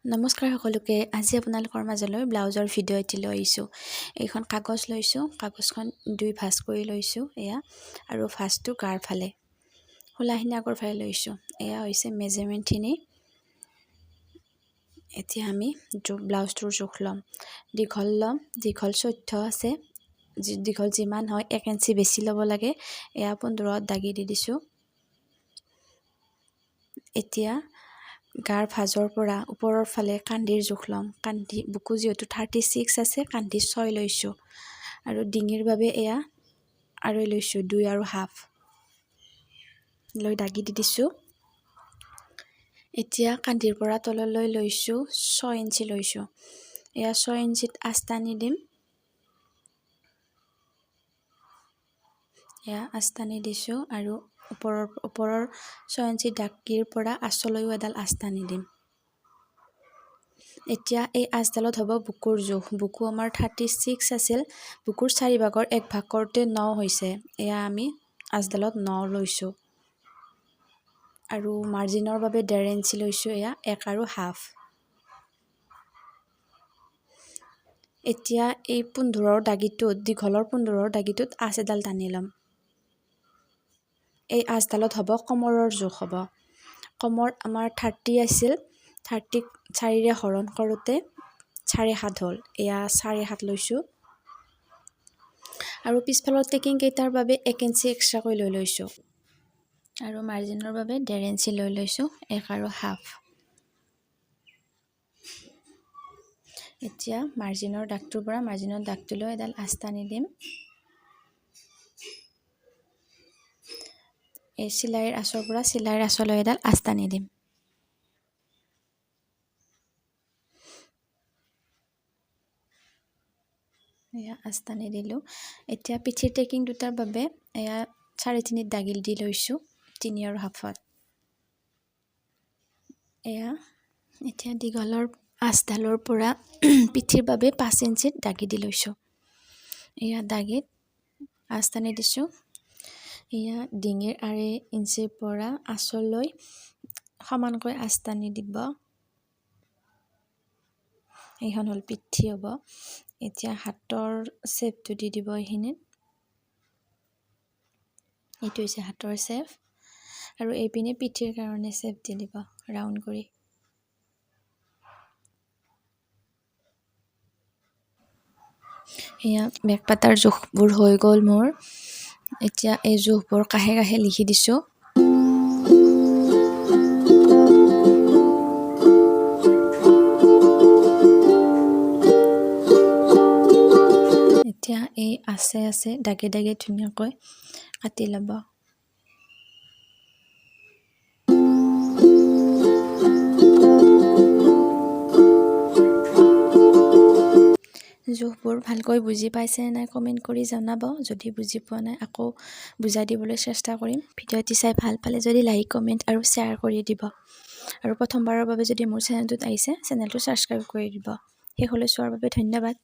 নমস্কাৰ সকলোকে আজি আপোনালোকৰ মাজলৈ ব্লাউজৰ ভিডিঅ' এটি লৈ আহিছোঁ। এইখন কাগজ লৈছোঁ, কাগজখন দুই ভাঁজ কৰি লৈছোঁ এয়া আৰু ভাঁজটো গাৰ ফালে খোলাখিনি আগৰ ফালে লৈছোঁ। এয়া হৈছে মেজাৰমেণ্টখিনি। এতিয়া আমি ব্লাউজটোৰ জোখ ল'ম। দীঘল 14 আছে, দীঘল যিমান হয় 1 ইঞ্চি বেছি ল'ব লাগে। এয়া 15ত দাগি দি দিছোঁ। এতিয়া গাৰ ভাঁজৰ পৰা ওপৰৰ ফালে কান্দিৰ জোখ ল'ম। কান্ধি বুকু যিহেতু 36 আছে, কান্ধি 6 লৈছোঁ আৰু ডিঙিৰ বাবে এয়া আৰু লৈছোঁ 2.5 লৈ দাগি দি দিছোঁ। এতিয়া কান্ধিৰ পৰা তললৈ লৈছোঁ 6 ইঞ্চি লৈছোঁ। এয়া 6 ইঞ্চিত আস্তানি দিম। এয়া আস্তানি দিছোঁ আৰু ওপৰৰ 6 ইঞ্চি দাগিৰ পৰা আঁচলৈও এডাল আস্তানি দিম। এতিয়া এই আঁচডালত হ'ব বুকুৰ জোখ। বুকু আমাৰ 36 আছিল, বুকুৰ 4 ভাগৰ 1 ভাগ কৰোঁতে 9 হৈছে। এয়া আমি আঁচডালত 9 লৈছোঁ আৰু মাৰ্জিনৰ বাবে 1.5 ইঞ্চি লৈছোঁ। এয়া 1.5। এতিয়া এই 15ৰ দাগিটোত, দীঘলৰ 15ৰ দাগিটোত আঁচ এডাল টানি ল'ম। এই আঁচডালত হ'ব কমৰৰ জোখ হ'ব। কমৰ আমাৰ 30 আছিল, 30ক 4ৰে হৰণ কৰোঁতে 7.5 হ'ল। এয়া 7.5 লৈছোঁ আৰু পিছফালৰ টেকিং কেইটাৰ বাবে 1 ইঞ্চি এক্সট্ৰাকৈ লৈ লৈছোঁ আৰু মাৰ্জিনৰ বাবে 1.5 ইঞ্চি লৈ লৈছোঁ, 1.5। এতিয়া মাৰ্জিনৰ দাগটোৰ পৰা মাৰ্জিনৰ দাগটোলৈ এডাল আস্তানি দিম। এই চিলাইৰ আঁচৰ পৰা চিলাইৰ আঁচলৈ এডাল আস্তানি দিম। এয়া আস্তানি দিলোঁ। এতিয়া পিঠিৰ টেকিং দুটাৰ বাবে এয়া 3.5 দাগি দি লৈছোঁ 3.5। এয়া এতিয়া দীঘলৰ আঁচডালৰ পৰা পিঠিৰ বাবে 5 ইঞ্চিত দাগি দি লৈছোঁ। এয়া দাগিত আস্তানি দিছোঁ। এয়া ডিঙিৰ 2.5 ইঞ্চিৰ পৰা আঁচলৈ সমানকৈ আস্তানি দিব। এইখন হ'ল পিঠি হ'ব। এতিয়া হাতৰ চেপটো দি দিব এইখিনিত। এইটো হৈছে হাতৰ চেপ আৰু এইপিনে পিঠিৰ কাৰণে চেপ দি দিব ৰাউণ্ড কৰি। এয়া বেক পাতাৰ জোখবোৰ হৈ গ'ল মোৰ। এতিয়া এই জোখবোৰ কাষে কাষে লিখি দিছোঁ। এতিয়া এই আছে দাগে দাগে ধুনীয়াকৈ কাটি ল'ব। জোখবোৰ ভালকৈ বুজি পাইছে নাই কমেণ্ট কৰি জনাব। যদি বুজি পোৱা নাই আকৌ বুজাই দিবলৈ চেষ্টা কৰিম। ভিডিঅ'টি চাই ভাল পালে যদি লাইক, কমেণ্ট আৰু শ্বেয়াৰ কৰি দিব আৰু প্ৰথমবাৰৰ বাবে যদি মোৰ চেনেলটোত আহিছে চেনেলটো ছাবস্ক্ৰাইব কৰি দিব। শেষলৈ চোৱাৰ বাবে ধন্যবাদ।